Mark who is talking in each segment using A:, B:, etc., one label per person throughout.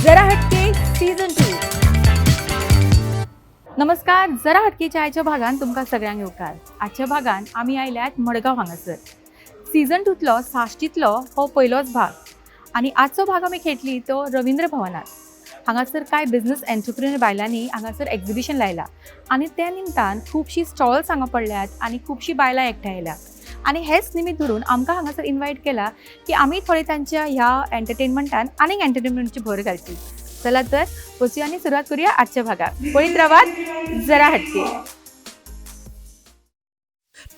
A: जरा हटके सीझन 2. नमस्कार. जरा हटकेच्या आयच्या भागान तुमकां सगळ्यांक येवकार. आजच्या भागान आमी आयल्यात मडगांव हांगासर. सीझन 2तलो साश्टीतलो हो पयलोच भाग आनी आजचो भाग आमी खेळटली तो रवींद्र भवनात. हांगासर कांय बिझनस एंटरप्रिन्युअर बायलांनी हांगासर एक्झिबिशन लायला आनी त्या निमतान खुबशीं स्टॉल्स हांगा पडल्यात आनी खुबशीं बायलां एकठांय येयल्यात. आनी हेच निमित धरून आमकां हांगासर इन्वायट केला की आमी थोडे तांच्या ह्या एंटरटेनमेंटान आनीक एंटरटेनमेंटची भर घालची. चला तर वचूया आनी सुरवात करूया आजच्या भागाक. पळयत रावात जरा हटके.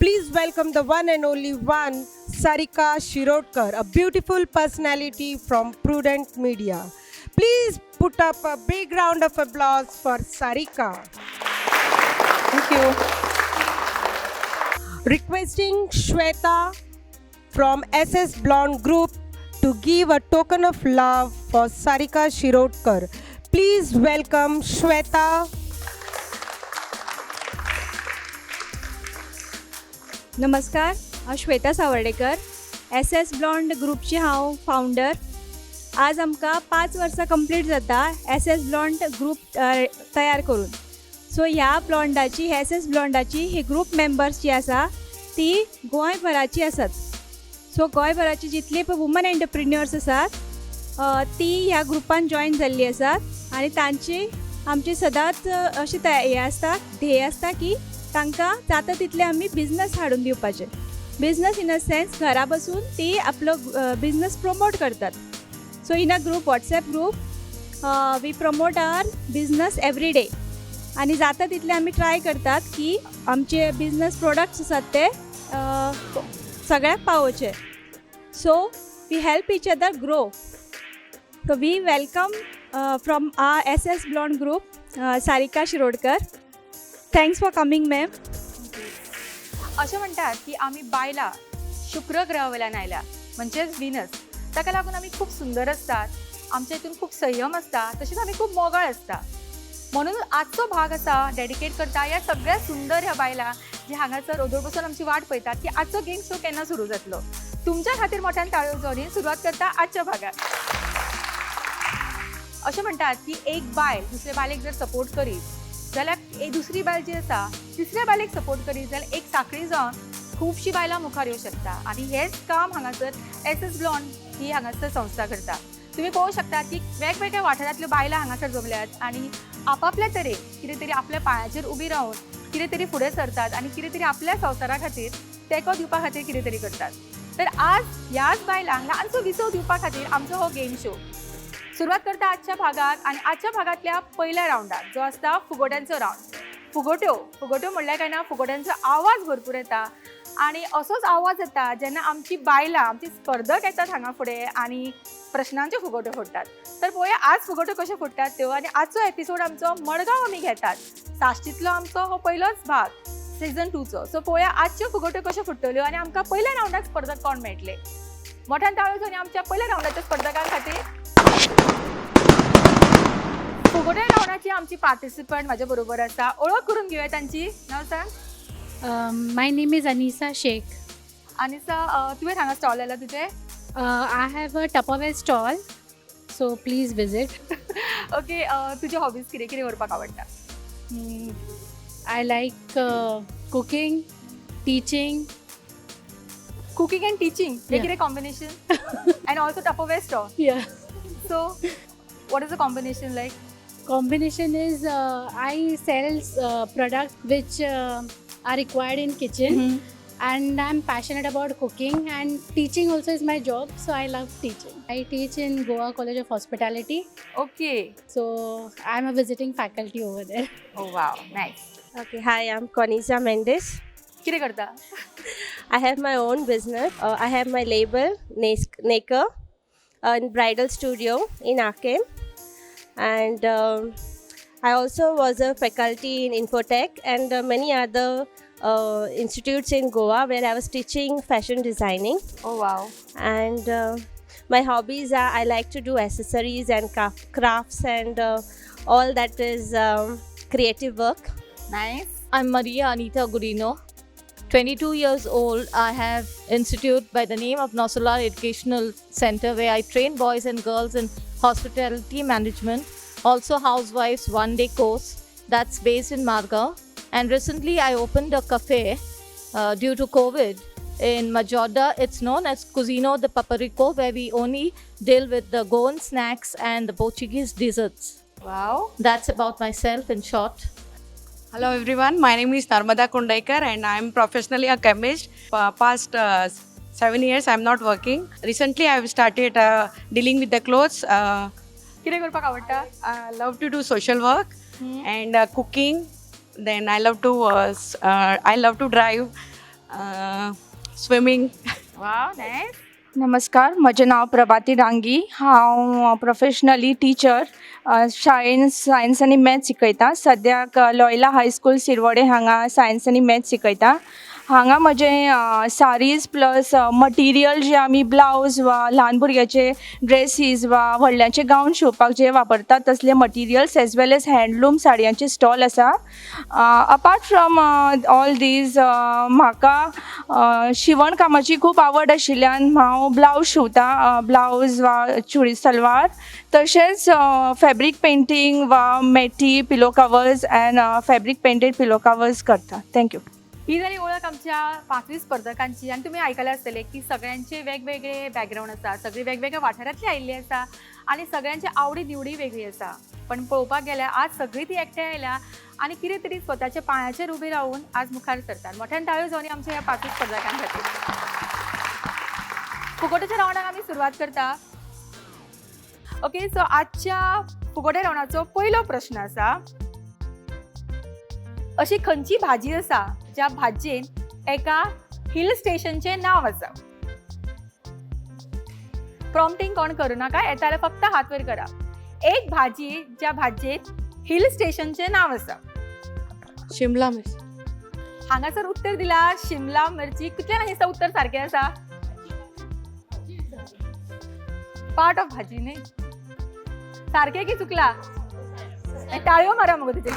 B: Please welcome the one and only one, Sarika Shirodkar, a beautiful personality from Prudent Media. Please put up a big round of applause for Sarika.
A: Thank you.
B: Requesting Shweta from SS Blonde Group to give a token of love for Sarika Shirodkar. Please welcome Shweta.
C: नमस्कार, हांव Shweta Sawardekar, SS blonde ग्रुपची हांव फावंडर. आज आमकां 5 वर्सां complete जाता SS blond group तयार करून. So ह्या ब्लॉन्डाची SS ब्लॉन्डाची ही ग्रुप मेंबर्स जी आसा ती गोंयभराची आसात. सो गोंयभराची जितली पळय वुमन एंटरप्रिन्युअर्स आसात ती ह्या ग्रुपान जॉयन जाल्ली आसात आनी तांची आमची सदांच अशी हे आसता ध्येय आसता की तांकां जाता तितले आमी बिझनस हाडून दिवपाचे. बिझनस इन अ सेन्स घरा बसून ती आपलो बिझनस प्रमोट करतात. So in a group WhatsApp group we promote our business every day आनी जाता तितले आमी ट्राय करतात की आमचे बिझनस प्रोडक्ट्स आसात ते सगळ्यांक पावोवचे. So we help each other grow. So we welcome from our SS blond group Sarika Shirodkar. Thanks for coming ma'am.
A: अशें म्हणटात की आमी बायलां शुक्र ग्रहा वयल्यान आयल्या म्हणजेच विनस. ताका लागून आमी खूब सुंदर आसतात, आमच्या हितून खूब संयम आसता, तशेंच आमी खूब मोगाळ आसता. म्हणून आजचो भाग आसा डेडिकेट करता ह्या सगळ्या सुंदर ह्या बायलां जे हांगासर ओदोळ बसून आमची वाट पळयतात की आजचो गेम शो केन्ना सुरू जातलो. तुमच्या खातीर मोठ्यान ताळयो जोडून सुरवात करता आजच्या भागात. अशें म्हणटात की एक बायल दुसऱ्या बायलेक जर सपोर्ट करीत जाल्यार दुसरी बायल जी आसा तिसऱ्या बायलेक सपोर्ट करीत जाल्यार एक साखळी जावन खुबशीं बायलां मुखार येवं शकता. आनी हेंच काम हांगासर SS ब्लॉन्ड ही हांगासर संस्था करता. तुमी पळोवंक शकतात की वेगवेगळ्या वाठारांतल्यो बायलां हांगासर जमल्यात आनी आपापल्या तरेन कितें तरी आपल्या पांयाचेर उबी रावन कितें तरी फुडें सरतात आनी कितें तरी आपल्या संवसारा खातीर तेंको दिवपा खातीर कितें तरी करतात. तर आज ह्याच बायलांक ल्हानसो विसव दिवपा खातीर आमचो हो गेम शो सुरवात करता आजच्या भागात. आनी आजच्या भागांतल्या पयल्या रावंडाक जो आसता फुगोट्यांचो रावंड. फुगोट्यो म्हणल्यार काय ना फुगोट्यांचो आवाज भरपूर येता आनी असोच आवाज येता जेन्ना आमची बायलां आमची स्पर्धक येतात हांगा फुडें आनी प्रश्नांच्यो फुगोट्यो फोडटात. तर पळोवया आज फुगोट्यो कश्यो फोडटात त्यो. आनी आजचो एपिसोड आमचो मडगांव आमी घेतात. साश्टीतलो आमचो हो पयलोच भाग सीझन 2चो. सो पळोवया आजच्यो फुगोट्यो कश्यो फुडटल्यो आनी आमकां पयल्या रावंडाक स्पर्धक कोण मेळटले. मोठ्यान ताळयो जावन आमच्या पयल्या रावंडाच्या स्पर्धकां खातीर. फुगोट्या रावंडाची आमची पार्टिसिपंट म्हाज्या बरोबर आसा. ओळख करून घेवया तांची. नांव सांग.
D: My name is Anisa Sheikh.
A: Anisa, तुवें हांगा स्टॉल लायला तुजें.
D: I have a Tupperware stall, so please visit.
A: Okay. तुजे हॉबीज कितें कितें करपाक आवडटा.
D: I like cooking, teaching.
A: Cooking and teaching हे
D: Yeah.
A: कितें combination. And also Tupperware stall.
D: Yeah.
A: So what is the combination like?
D: Combination is I sell products which are required in kitchen, and I'm passionate about cooking, and teaching also is my job, so I love teaching. I teach in Goa College of Hospitality,
A: okay.
D: so I'm a visiting faculty over there.
A: Oh wow, nice.
B: Okay, hi, I'm Conisa Mendes.
A: कितें करता.
B: I have my own business. I have my label, Naker, in bridal studio in Akem. And I also was a faculty in Infotech and many other institutes in Goa where I was teaching fashion designing.
A: Oh wow.
B: And my hobbies are I like to do accessories and crafts and all that is creative work.
A: Nice.
E: I'm Maria Anita Gurino. 22 years old. I have institute by the name of Nosala Educational Center where I train boys and girls in hospitality management. Also housewives one-day course that's based in Margao. And recently I opened a cafe due to COVID in Majoda. It's known as Cusino de Paparico, where we only deal with the Goan snacks and the Portuguese desserts.
A: Wow.
E: That's about myself in short.
F: Hello everyone, my name is Narmada Kundaikar and I am professionally a chemist. Past 7 years I am not working. Recently I have started dealing with the clothes.
A: कितें करपाक आवडटा?
F: I love to do social work and cooking. Then I love to drive, swimming.
A: Wow, nice.
G: नमस्कार, म्हजें नांव प्रभाती डांगी. हांव professionally teacher शाळेन science आनी maths शिकयतां. सद्याक लॉयला हायस्कूल शिरवडे हांगा सायन्स आनी मॅथ्स शिकयतां. हांगा म्हजें सारीज प्लस मटिरियल जे आमी ब्लावज वा ल्हान भुरग्याचे ड्रेसीस वा व्हडल्यांचे गावन शिवपाक जे वापरतात तसले मटिरियल्स एज वेल एज हँडलूम साडयांचे स्टॉल आसा. अपार्ट फ्रॉम ऑल दीज म्हाका शिवण कामाची खूब आवड आशिल्ल्यान हांव ब्लावज शिवतां. ब्लावज वा चुडी सलवार, तशेंच फॅब्रीक पेंटींग वा मॅटी पिलो कवर्स एंड फॅब्रीक पेंटेड पिलो कवर्स करता. थँक्यू.
A: ही जाली ओळख आमच्या 5वी स्पर्धकांची. आणि तुम्ही आयकले आसतले की सगळ्यांचे वेगवेगळे बॅकग्राऊंड आसा, सगळी वेगवेगळ्या वाठारांतली आयिल्ली आसा आणि सगळ्यांची आवडी निवडी वेगळी आसा. पण पळोवपाक गेल्यार आज सगळीं ती एकठांय आयल्या आणि कितें तरी स्वताच्या पांयाचेर उबी रावून आज मुखार सरतात. मोठ्यान ताळयो जावन आमच्या ह्या 5वी स्पर्धकां खातीर. फुगोट्याच्या रावंडाक आमी सुरवात करता. ओके, सो आजच्या फुगोट्या रावंडाचो पयलो प्रश्न आसा. अशी खंयची भाजी आसा ज्या भाजयेन एका हिल स्टेशनचे नाव आसा? प्रॉम्प्टिंग कोण करू नाका, येता जाल्यार फक्त हात वयर करा. एक भाजी ज्या भाजयेन हिल स्टेशनचे नाव आसा.
F: शिमला मिर्च.
A: हांगासर उत्तर दिला शिमला मिरची. कितल्यान दिसता उत्तर सारकें आसा? पार्ट ऑफ भाजी न्ही. सारकें की चुकला? टाळयो मारा मगो तेजे.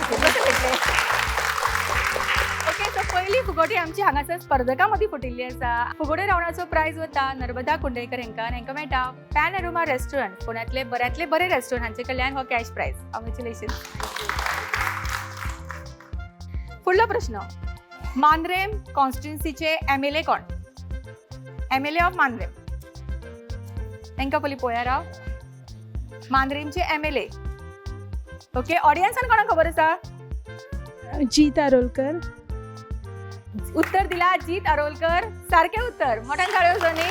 A: ओके, सो पहिली फुगोटी आमची हांगासर स्पर्धकां मदीं फुटिल्ली आसा. फुगोटे रावंडाचो प्रायज वता नर्मदा कुंडेकर हांकां. हांकां मेळटा पॅनोरमा रेस्टॉरंट, पुण्यातले बऱ्यांतले बरे रेस्टॉरंट, हांचे कडल्यान हो कॅश प्रायज. कॉंग्रॅच्युलेशन. फुडलो प्रश्न. मांद्रेम कॉन्स्टिट्युन्सीचे MLA कोण? MLA of Mandrem. तांकां पयलीं पळोवया राव. मांद्रेमचे MLA. ओके, ऑडियन्सान कोणाक खबर आसा?
C: जीत आरोलकर.
A: उत्तर दिला जीत आरोलकर. सारखे उत्तर. मोठ्यान ताळयो जावनी.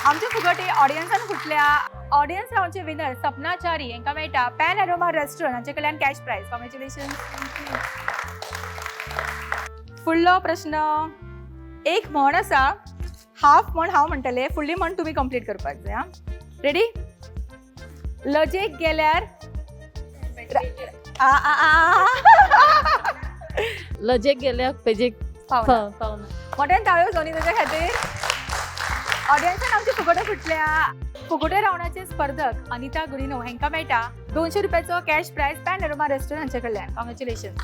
A: आमचे फुगटी ऑडियन्सान फुटल्या. ऑडियन्स रावंडचे विनर सपना चारी हांकां मेळटा पॅनोरमा रेस्टॉरंट, हांचे कडल्यान कॅश प्रायज. कॉंग्रॅच्युलेशन. फुडलो प्रश्न. एक म्हण आसा, हाफ म्हण हांव म्हणटले, फुडली म्हण तुमी कंप्लीट करपाक जाय. हा, रेडी? लजेक गेल्यार
E: लजेक गेल्या पेजेक
A: पावना. मोठ्यान ताळयो जावनी ताच्या खातीर. ऑडियन्सान आमची फुगोट्यो फुटल्या. फुगोटे रावंडाचे स्पर्धक अनिता गुडिनो हांकां मेळटा 200 रुपयाचो कॅश प्रायज पॅनोरमा रेस्टॉरंट हांचे कडल्यान. कॉंग्रॅच्युलेशन.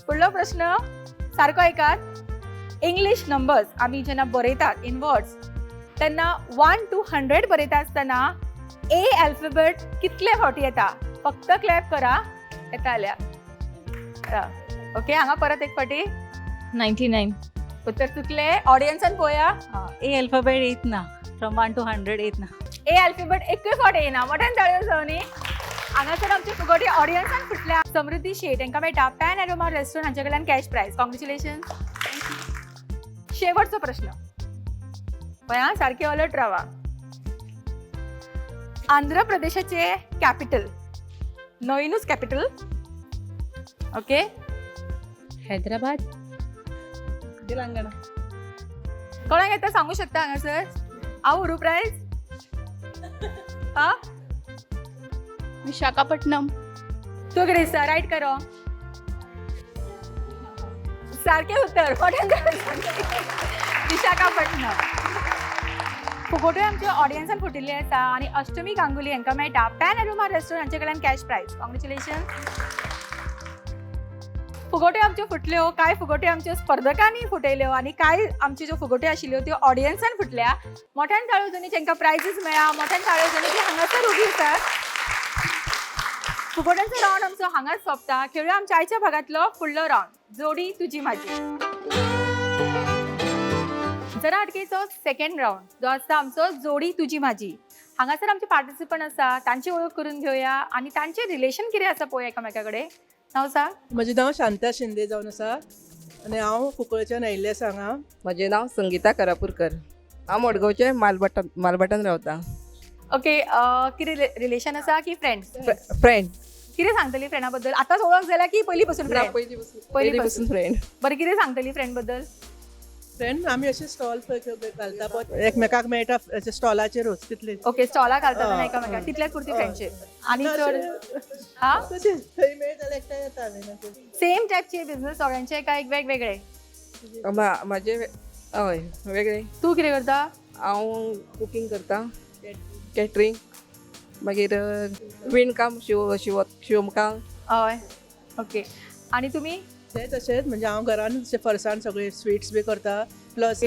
A: फुडलो प्रश्न सारको ऐकात. इंग्लीश नंबर्स आमी जेन्ना बरयतात इन वर्ड्स तेन्ना 1 to 100 बरयता आसतना A अल्फाबेट कितले फावटी येता? फक्त क्लॅप करा येता जाल्यार. ओके, हांगा परत एक फावटी.
E: 99.
A: उत्तर चुकले. ऑडियन्सान पळोवया.
H: ए अल्फाबेट येत ना. फ्रॉम 1 to 100 येत ना.
A: ए अल्फाबेट एकूय फावटी येना. मोठ्यान ताळयो जावनी. हांगासर आमची फुगोटी ऑडियन्सान फुटल्या. समृद्धी शेट हांकां मेळटा पॅनोरमा रेस्टॉरंट हांचे कडल्यान कॅश प्रायज. कॉंग्रॅच्युलेशन. शेवटचो प्रश्न. पळया सारखे अलर्ट रावा. आंध्र प्रदेशाचे कॅपिटल, नवीनच कॅपिटल. ओके,
D: हैदराबाद.
H: तेलंगणा.
A: कोणाक येता सांगू शकता हांगासर? हांव व्हरू प्रायज. हा,
D: विशाखापट्टनम.
A: तू कितें दिसता? रायट करो. सारखे उत्तर. विशाखापट्टनम. फुगोट्यो आमच्या ऑडियन्सान फुटिल्ली आसा आनी अष्टमी गांगुली हांकां मेळटा पॅनोरमा रेस्टॉरंट हांचे कडल्यान कॅश प्रायज. कॉंग्रॅच्युलेशन. फुगोट्यो आमच्यो फुटल्यो, काय फुगोट्यो आमच्यो स्पर्धकांनी फुटयल्यो आणि काय आमच्यो ज्यो फुगोट्यो आशिल्ल्यो त्यो ऑडियन्सान फुटल्या. मोठ्यान ताळयो जणी जेंकां प्रायजीस मेळ्ळा, मोठ्यान ताळयो जणी ती हांगासर उबी आसात. फुगोट्यांचो रावंड आमचो हांगाच सोंपता. खेळूया आमच्या आयच्या भागांतलो फुडलो रावंड, जोडी तुजी माझी. जरा अटकेचो सेकंड रावंड जो आसता आमचो जोडी तुजी माझी. हांगासर आमचे पार्टिसिपंट आसा, तांची वळख करून घेवया आणि तांचे रिलेशन कितें आसा पळोवया एकामेका कडेन. नांव सांग.
I: म्हजें नांव शांता शिंदे जावन आसा आनी हांव कुंकळच्यान आयिल्लें सांगा.
J: म्हजें नांव संगीता करापूरकर. हांव मडगांवचें मालबाटान रावतां.
A: ओके, कितें रिलेशन आसा की फ्रेंड्स?
J: फ्रेंड.
A: कितें सांगतली फ्रेंडा बद्दल? आतांच वळख जाल्या की पयलीं पासून फ्रेंड?
J: पयलीं पासून फ्रेंड.
A: बरें, कितें सांगतली फ्रेंड बद्दल?
I: फ्रेंड आमी अशे स्टॉल घालता पळय, एकमेकाक मेळटा अशे स्टॉलाचेरूच तितलेच.
A: ओके, स्टॉला घालतात आनी एकामेका तितल्याच पुरती फ्रेंडशीप. आनी चड हा
I: तशें थंय मेळ जाल्यार एकठांय येता आमी.
A: सेम टायपचे बिझनेस सगळ्यांचे काय वेगवेगळे?
J: म्हाजे हय वेगळे.
A: तूं कितें करता?
J: हांव कुकींग करतां, कॅटरिंग, मागीर विणकाम, शिवणकाम.
A: हय, ओके. आनी तुमी?
I: तें तशेंच म्हणजे हांव घरान फरसाण सगळे स्वीट्स बी करता, प्लस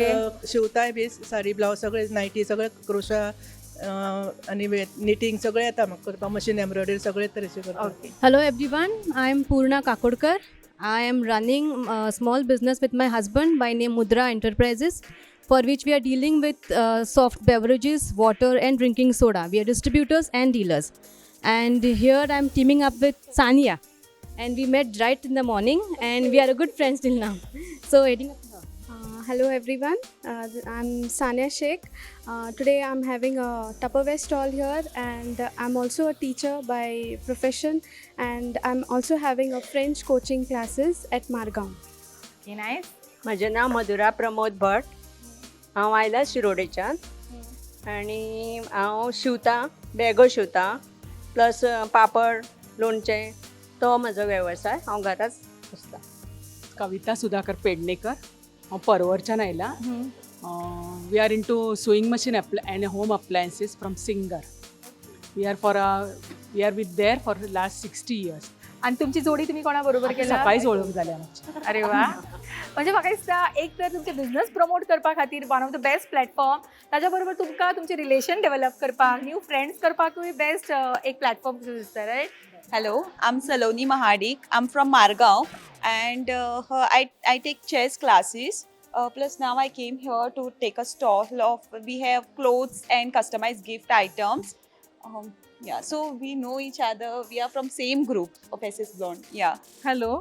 I: शिवताय बी, साडी ब्लावज सगळे, नायटी सगळे, क्रोशा आनी निटींग सगळें येता म्हाका करपाक, मशीन एम्ब्रॉयडरी सगळे तरेचे करता.
A: Okay.
D: Hello everyone, I am Purna Kakodkar. I am running a small business with my husband by name Mudra Enterprises, for which we are dealing with soft beverages, water and drinking soda. We are distributors and dealers. And here I am teaming up with Sania. And we met right in the morning and we are a good friends till now. So heading up to her.
K: Hello everyone, I'm Sania Sheikh. Today I'm having a Tupperware stall here and I'm also a teacher by profession and I'm also having a French coaching classes at Margaon.
A: Okay, nice.
L: म्हजें नांव मधुरा प्रमोद भट. हांव आयला शिरोडेच्यान आनी हांव शिवतां, बॅगो शिवतां, plus पापड, लोणचें, तो म्हजो वेवसाय. हांव घराच आसतां.
M: कविता सुधाकर पेडणेकर. हांव परवरच्यान आयला. We are into sewing machine and home appliances from Singer. We are with there for last 60 years.
A: आणि तुमची जोडी तुम्ही कोणा बरोबर केला?
M: सकाळीच ओळख जाल्या आमची.
A: अरे वा. म्हणजे म्हाका दिसता एक तर तुमचे बिझनेस प्रमोट करपा खातीर one of the best platform, ताच्या बरोबर तुमकां तुमचे रिलेशन डेव्हलप करपाक, न्यू फ्रेंड्स करपाकूय बेस्ट एक प्लॅटफॉर्म दिसता, right?
N: Hello, I'm Saloni Mahadik. I'm from Margaon and I take chess classes. Plus now I came here to take a stall of, we have clothes and customized gift items. Yeah, so we know each other. We are from same group of SS Blonde. Yeah.
O: Hello,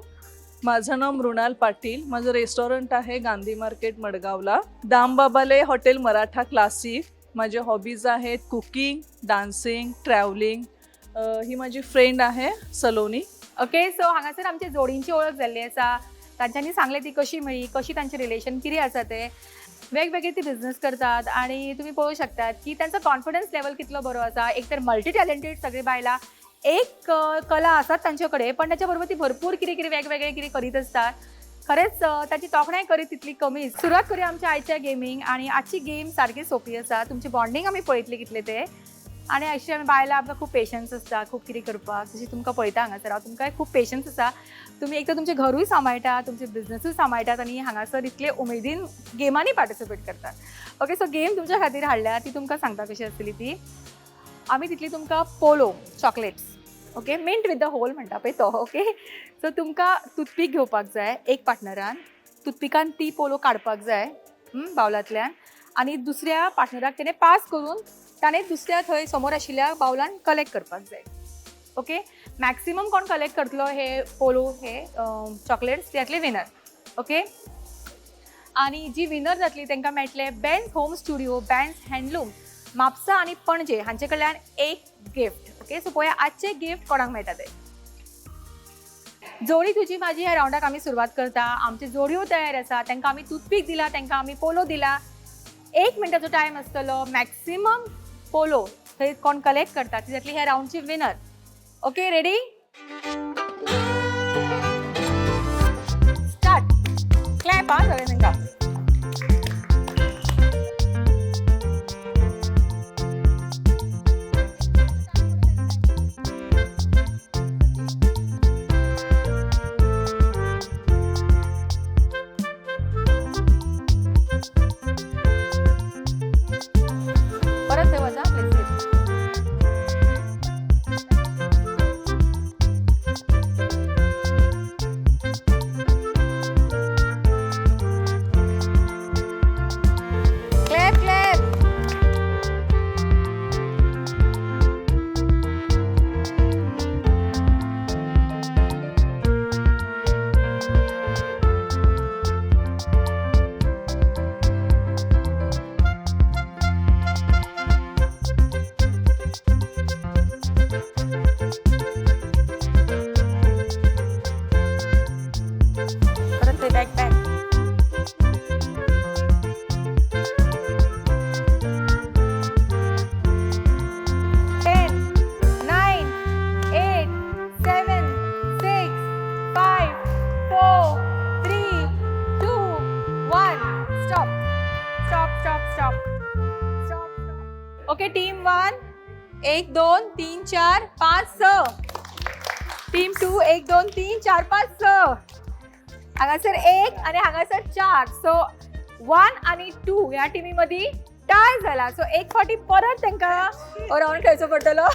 O: माझं नाव मृणाल पाटील. माझं restaurant आहे Gandhi market मडगावला, दामबाबाले hotel Maratha classic. माझे hobbies आहेत cooking, dancing, travelling. ही माझी फ्रेंड आहे सलोनी.
A: ओके, सो हांगासर आमच्या जोडींची ओळख जाल्ली आसा. तांच्यांनी सांगले ती कशी मेळ्ळी, कशी तांचे रिलेशन कितें आसा ते. वेगवेगळे ती बिझनेस करतात आणि तुम्ही पळोवं शकतात की त्यांचा कॉन्फिडन्स लेवल कितलो बरो आसा. एक तर मल्टी टॅलेंटेड सगळी बायलां, एक कला आसात तांचे कडेन, पण त्याच्या बरोबर ती भरपूर कितें कितें वेगवेगळे कितें करीत असतात. खरेंच ताची तोखणाय करीत तितली कमी. सुरवात करूया आमच्या आयच्या गेमींग. आणि आजची गेम सारकी सोपी आसा. तुमची बॉन्डिंग आमी पळयतली कितले ते. आणि अशी आमी बायलां आमकां खूब पेशन्स आसता खूब कितें करपाक. जशी तुमकां पळयता हांगासर हांव तुमकां खूब पेशन्स आसा. तुमी एक तर तुमचें घरूय सांबाळटा, तुमचे बिझनेसूय सांबाळटात आणि हांगासर इतले उमेदीन गेमांनी पार्टिसिपेट करतात. ओके, सो गेम तुमच्या खातीर हाडल्या ती तुमकां सांगता कशी आसतली ती. आमी तितली तुमकां Polo chocolates, okay, mint with the hole म्हणटा पळय तो. ओके, सो तुमकां टूथपीक घेवपाक जाय एक पार्टनरान. टूथपिकान ती पोलो काडपाक जाय बावलांतल्यान आणि दुसऱ्या पार्टनराक तेणें पास करून ताणें दुसऱ्या थंय समोर आशिल्ल्या बावलान कलेक्ट करपाक जाय. ओके, मॅक्सिमम कोण कलेक्ट करतलो हे पोलो हे चॉकलेट्स त्यातले विनर. ओके, आणि जी विनर जातली तांकां मेळटले Benz home studio, Benz handloom, Mapusa आणि पणजे हांचे कडल्यान एक गिफ्ट. ओके, सो पळया आजचे गिफ्ट कोणाक मेळटा ते. जोडी तुजी माझी ह्या राउंडाक आमी सुरवात करता. आमचे जोडयो तयार आसा. तांकां आमी टूथपीक दिला, तांकां आमी पोलो दिला. 1 मिनटाचो टायम आसतलो. मॅक्सिमम पोलो थंय कोण कलेक्ट करता ती जातली ह्या राउंडची winner. Okay, ready? Start. Clap हा सगळे तांकां. Okay team 1 1 2 3 4 5 6. टीम 2 1 2 3 4 5 6. हांगासर 1 आणि हांगासर 4. सो 1 आणि 2 ह्या टीमी मदीं टाय जाला. सो एक फावटी परत तांकां राउंड खेळचो पडटलो.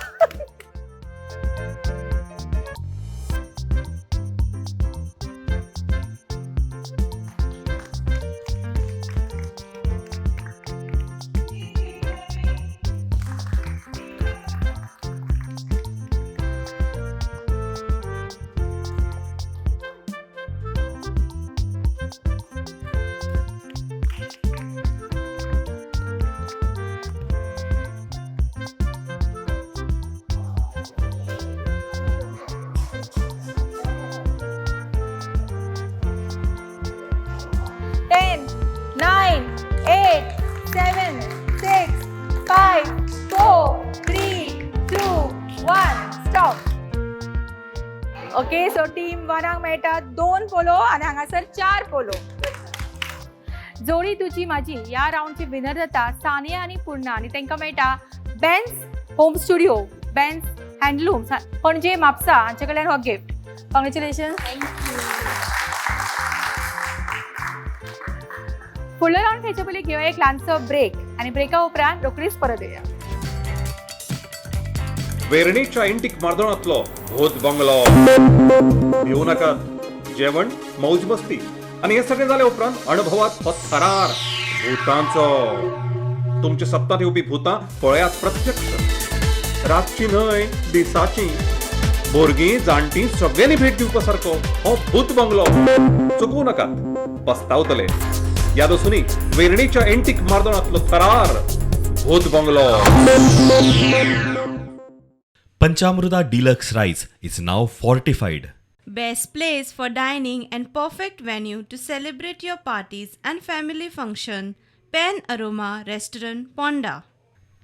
A: ओके सो टीम 1 मेळटा 2 पोलो आणि हांगासर 4 पोलो. जोडी तुजी माझी या राउंडची विनर जाता सानिया आणि पूर्णा आणि तांकां मेळटा Benz home studio, Benz हँडलूम्स Panaji Mapusa हांचे कडल्यान हो गिफ्ट. कॉंग्रॅच्युलेशन. फुडलो राउंड खेळचे पयलीं घेवया एक ल्हानसो ब्रेक आणि ब्रेका उपरांत रोखडीच परत येया.
P: वेरणीच्या इंटीक मार्दोळांतलो भूत बंगलो. भिवू नाकात. जेवण मौज मस्ती आणि हे सगळे जाले उपरांत अनुभवात हो थरार भूतांचो. तुमच्या सप्तांत येवपी भूतां पळयात प्रत्यक्ष. रातची न्हय दिसाची. भुरगीं जाणटी सगळ्यांनी भेट दिवपा सारको हो भूत बंगलो. चुकवू नाकात. पस्तावतले. याद आसूनी वेरणीच्या इंटीक मार्दोळांतलो थरार भूत bungalow.
Q: Panchamruta Deluxe Rice is now fortified.
R: Best place for dining and perfect venue to celebrate your parties and family function. Pen Aroma Restaurant, Ponda.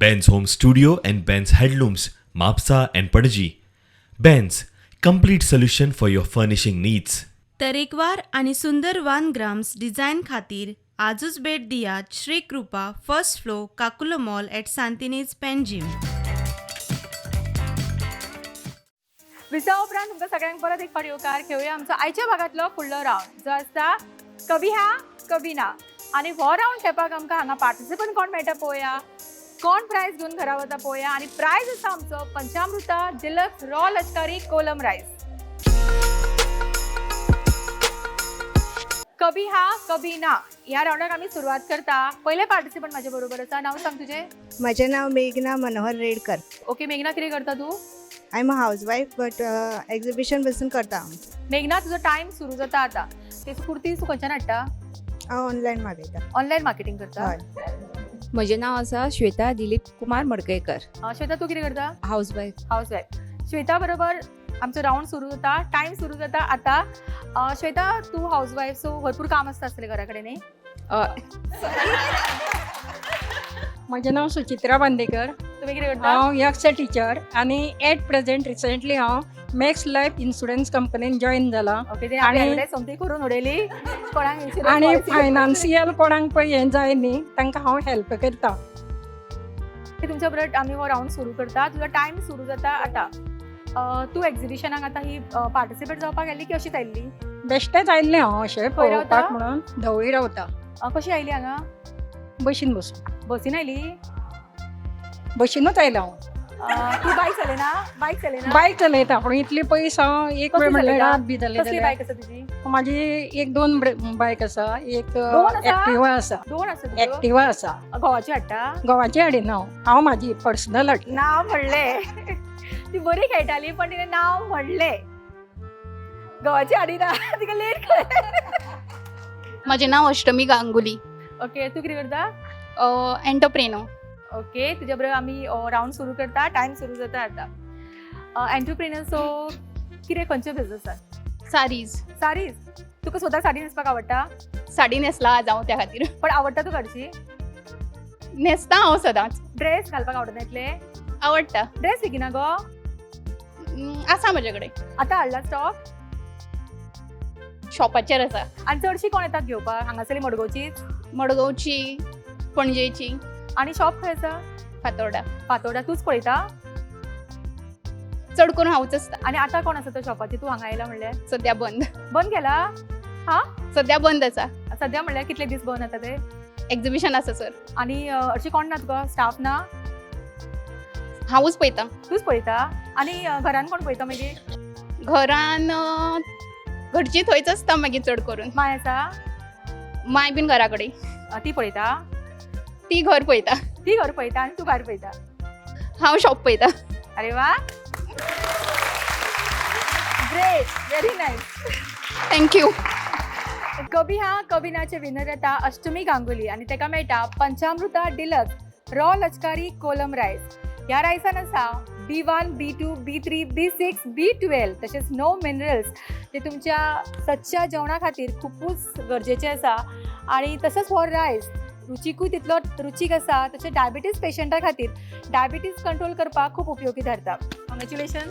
Q: Ben's Home Studio and Ben's Headlooms, Mapsa and Panaji. Ben's, complete solution for your furnishing needs.
R: तरेकवार आणि सुंदर 1 grams design खातीर आजूच भेट दियात Shri Kripa first floor Caculo mall at Santinez Panjim.
A: विसा उपरांत तुमकां सगळ्यांक परत एक फावटी येवकार खेळुया आमचो आयच्या भागांतलो फुडलो राउंड जो आसता कभी हा कभी ना. आणि हो राउंड खेळपाक आमकां हांगा पार्टिसिपंट कोण मेळटा पळोवया, कोण प्रायज घेवन घरा वता पळोवया. आणि प्रायज आसा आमचो पंचामृता डिलक्स रॉ लश्करी कोलम रायस. कभी हा कभी ना ह्या राउंडाक आमी सुरवात करता. पयले पार्टिसिपंट म्हाजे बरोबर आसा. नांव सांग तुजें.
S: म्हजें नांव मेघना मनोहर रेडकर.
A: ओके मेघना कितें करता तूं.
S: I am a house wife but exhibition बसून करता.
A: मेघना तुजो टायम सुरू जाता आतां. ते कुर्ती तूं खंयच्यान हाडटा.
S: हांव ऑनलायन मागयता.
A: ऑनलायन मार्केटिंग करता.
S: हय.
T: म्हजें नांव आसा श्वेता दिलीप कुमार मडकयकर.
A: श्वेता तूं कितें करता.
T: House wife.
A: House wife. Shweta बरोबर आमचो राउंड सुरू जाता. टायम सुरू जाता आतां. श्वेता तूं हाऊस वायफ सो भरपूर काम आसता आसतलें घरा कडेन न्ही.
U: म्हजें नांव सुचित्रा बांदेकर.
A: तुमी कितें करता.
U: हांव यक्स टिचर आनी एट प्रेजेंट रिसेंटली हांव मॅक्स लायफ इन्शुरन्स कंपनीन जॉईन जाला.
A: आनी समथी करून उडयली कोणाक.
U: आनी फायनान्शियल कोणाक पळय हें जाय न्ही तांकां हांव हेल्प करता.
A: तुमच्या बरोबर आमी हो राउंड सुरू करता. तुजो टायम सुरू जाता आतां. तूं एक्झिबिशनाक आतां ही पार्टिसिपेट जावपाक आयली की अशीच आयिल्ली.
U: बेश्टेच आयिल्लें हांव अशें पळोवपाक म्हणून. धवळी रावता.
A: कशी आयली हांगा.
U: बशीन बसून.
A: बसीन आयली.
U: बशीनूच आयला हांव.
A: तूं बायक चलयना. बायक चलयना.
U: बायक चलयता पूण इतली पयस हांव एक वेळ म्हणल्यार रात बी जाले
A: कसली बायक आसा तुजी.
U: म्हाजी एक 2 बायक आसा. एक एक्टिवा आसा.
A: 2 आसा.
U: एक्टिवा आसा.
A: घोवाची हाडटा.
U: घोवाची हाडिना हांव म्हाजी पर्सनल हाडटा.
A: नांव म्हणलें. ती बरी खेळटाली पण तिने नांव म्हणलें. घोवाची हाडिना. तिका लेट कळ्ळें.
V: म्हजें नांव अष्टमी गांगुली.
A: ओके तूं कितें करता.
V: एंटरप्रेनर.
A: ओके तुज्या बरोबर आमी राउंड सुरू करता. टायम सुरू जाता आतां. एंटरप्रेनर सो कितें खंयचे बिझनस आसा.
V: सारीज.
A: सारीज. तुका स्वताक साडी न्हेसपाक आवडटा.
V: साडी न्हेसला आज हांव त्या खातीर.
A: पण आवडटा तूं काडची.
V: न्हेसता हांव सदांच.
A: ड्रेस घालपाक आवडना इतले.
V: आवडटा.
A: ड्रेस विकिना गो.
V: आसा म्हजे कडेन.
A: आतां हाडला स्टॉक.
V: शॉपाचेर आसा.
A: आनी चडशी कोण येतात घेवपाक हांगासरली मडगांवचीच.
V: मडगांवची पणजेची.
A: आणि शॉप खंय आसा?
V: फातोर्डा.
A: फातोर्डा. तूच पळयता?
V: चड करून हांवूच आसता.
A: आणि आता कोण आसा त्या शॉपाची? तू हांगा आयला म्हणल्यार?
V: सद्या बंद.
A: बंद केला? हा?
V: सद्या बंद आसा.
A: सध्या म्हणल्यार कितले दीस बंद आसा ते?
V: एक्झिबिशन आसा सर.
A: आणि हरशी कोण ना तुका? स्टाफ ना?
V: हांवूच पळयता.
A: तूच पळयता? आणि घरान कोण पळयता मागीर?
V: घरान घरची थंयच आसता मागीर चड करून.
A: माय आसा?
V: माय बीन घरा कडेन.
A: ती पळयता?
V: ती घर पळयता.
A: ती घर पळयता आनी तू भायर पळयता?
V: हांव शॉप पळयता.
A: अरे वा, ग्रेट, व्हेरी नाईस.
V: थँक्यू.
A: कभी हा कभी नाचे विनर येता अष्टमी गांगुली आणि तेका मेळटा पंचामृता डिलक्स रॉ लचकारी कोलम रायस. ह्या रायसान आसा B1, B2, B3, B6, B12 तशेंच 9 मिनरल्स जे तुमच्या सदच्या जेवणा खातीर खूबच गरजेचे आसा. आणि तसोच हो रायस रुचीकूय तितलो रुचीक आसा. तशें डायबिटीज पेशंटा खातीर डायबिटीज कंट्रोल करपाक खूब उपयोगी ठरता. कॉंग्रॅच्युलेशन.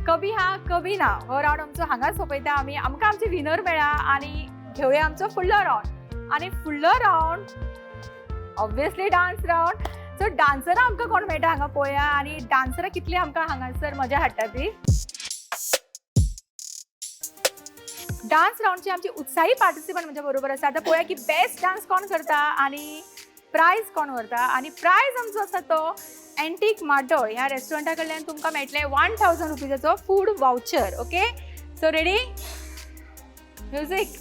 A: कभी हा कभी ना हो रावंड आमचो हांगाच सोंपयता आमी. आमकां आमचे विनर मेळ्ळा आणि घेवया आमचो फुडलो रावंड. आणि फुडलो round obviously dance round. So डान्सरां आमकां कोण मेळटा हांगा पळोवया. आणि डान्सरां कितली आमकां हांगासर मजा हाडटा ती. डान्स रावंडची आमची उत्साही पार्टिसिपंट म्हज्या बरोबर आसा. आतां पळोवया की बेस्ट डान्स कोण करता आणि प्रायज कोण व्हरता. आणि प्रायज आमचो आसा तो एंटीक मार्टोळ ह्या रेस्टॉरंटा कडल्यान तुमकां मेळटले 1000 रुपीजाचो food voucher. Okay, so ready? Music.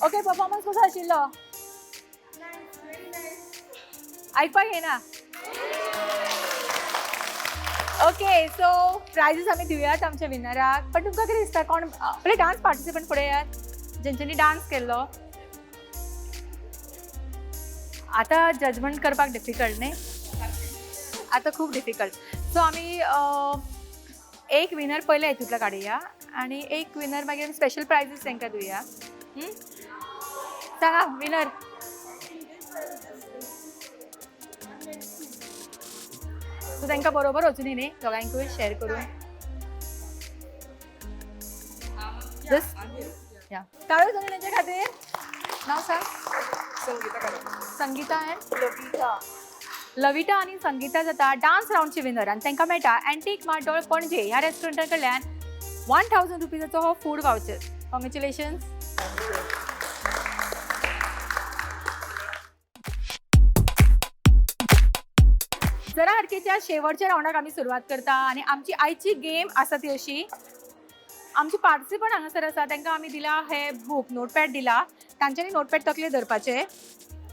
A: Okay, performance कसो आशिल्लो? आयकपाक येना. ओके, सो प्रायजीस आमी दिवयात आमच्या विनराक. पण तुमकां कितें दिसता कोण पयले डान्स पार्टिसिपंट पळयात जेंच्यांनी डान्स केल्लो. आतां जजमेंट करपाक डिफिकल्ट न्ही? आतां खूब डिफिकल्ट. सो आमी एक विनर पयले हितूंतलो काडुया आनी एक विनर मागीर स्पेशल प्रायजीस तांकां दिवया. सांगा विनर. सो तांकां बरोबर वचूनी न्ही दोगांयकूय शेअर करून. या काळो जाणी तांचे खातीर नांव सांग. संगीता एंड लविता. लविता आणि संगीता जाता डान्स रावंडची विनर आनी तांकां मेळटा एंटीक मार्टोळ पणजे ह्या रेस्टॉरंटा कडल्यान 1000 रुपीजाचो हो फूड वाउचर. कॉंग्रॅच्युलेशन्स. जरा हरकेच्या शेवटच्या रावंडाक आमी सुरवात करता आनी आमची आयची गेम आसा ती अशी. आमचे पार्टिसिपंट हांगासर आसा तांकां आमी दिला हे बूक नोटपॅड दिला. तांच्यांनी नोटपॅड तकले धरपाचे.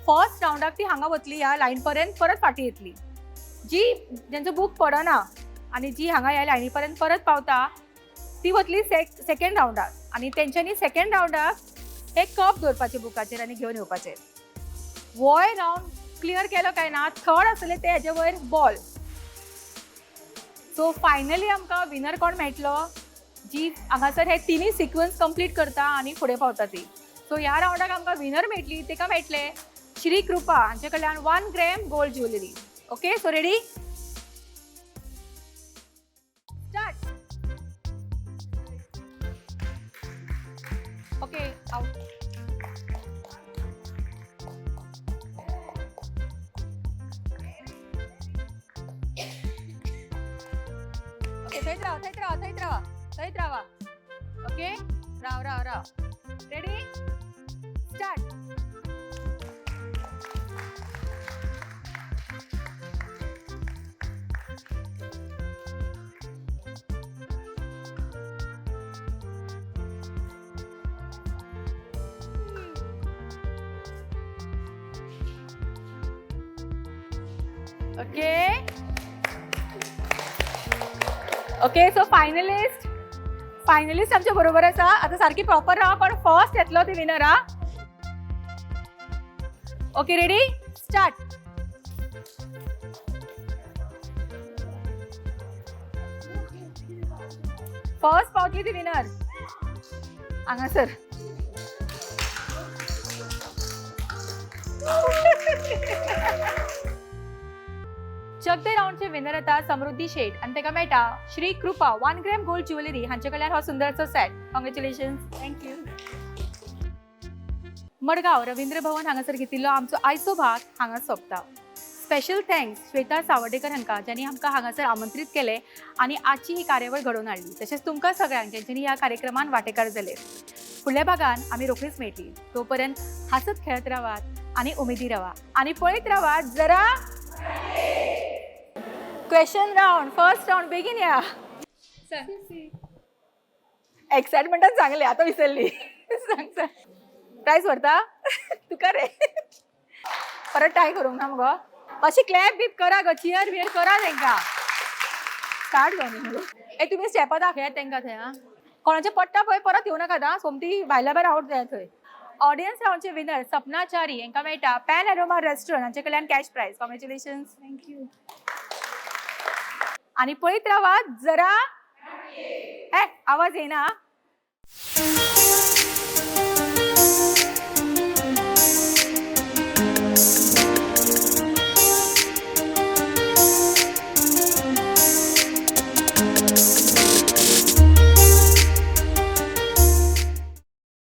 A: फर्स्ट रावंडाक ती हांगा वतली ह्या लायन पर्यंत परत फाटी येतली. जी जेंचो बूक पडना आनी जी हांगा ह्या लायनी पर्यंत परत पावता ती वतली सेकंड रावंडाक. आनी तेंच्यांनी सेकंड रावंडाक हे कप दवरपाचे बुकाचेर आनी घेवन येवपाचे. वोय रावंड क्लियर केलो काय ना थर्ड आसले ते हेजे वयर बॉल. सो फायनली आमकां विनर कोण मेळटलो जी हांगासर हे तिनूय सिक्वन्स कंप्लीट करता आनी फुडें पावता ती. सो ह्या राउंडाक आमकां विनर मेळटली, ताका मेळटले श्री कृपा हांचे कडल्यान 1 gram gold jewellery. Okay, so ready? Start. Okay, out. Okay, थंयच रावा. ओके, राव. Ready? Start. Okay, so finalist आमच्या बरोबर आसा. आता सारखी प्रॉपर राहा, पण फर्स्ट येतलो ती विनर हा. Okay, ready? स्टार्ट. फर्स्ट पावतली ती विनर हांगासर. चकदे राउंडचे विनर येता समृद्धी शेठ आणि ताका मेळटा श्री कृपा 1 ग्रॅम गोल्ड ज्वेलरी हांचे कडल्यान हो सुंदरसो set. Congratulations.
V: Thank you.
A: Madgaon Ravindra Bhavan हांगासर घेतिल्लो आमचो आयचो भाग हांगा सोंपता. स्पेशल थँक्स श्वेता सावडेकर हांकां ज्यांनी आमकां हांगासर आमंत्रीत केले आनी आजची ही कार्यावळ घडोवन हाडली. तशेंच तुमकां सगळ्यांक ज्यांच्यांनी ह्या कार्यक्रमान वांटेकार जाले. फुडल्या भागान आमी रोखडीच मेळटली. तोपर्यंत हासत खेळत रावात आनी उमेदी रावा आनी पळयत रावात जरा क्वेश्चन राउंड. फर्स्ट राउंड बेगीन या. एक्साइटमेंटान सांगले, आता विसरली. सांग. प्राइस व्हरता तुका रे. परत ट्राय करूंक ना मगो. अशी क्लॅप बीप करा गो, चियर बियर करा तांकां. स्टार्ट जावन ए तुमी स्टेपां दाखयात तांकां थंय. आं कोणाचे पडटा पळय परत येवं नाका. आं सोमती भायल्या भायर आउट जाय थंय. ऑडियन्स राउंडचे विनर सपना चारी हांकां मेळटा पॅन एरोमा रेस्टॉरंट हांचे कडल्यान कॅश प्राइज. कॉंग्रॅच्युलेशन्स.
V: थँक्यू.
A: आणि पळयत रावात जरा आवाज येना.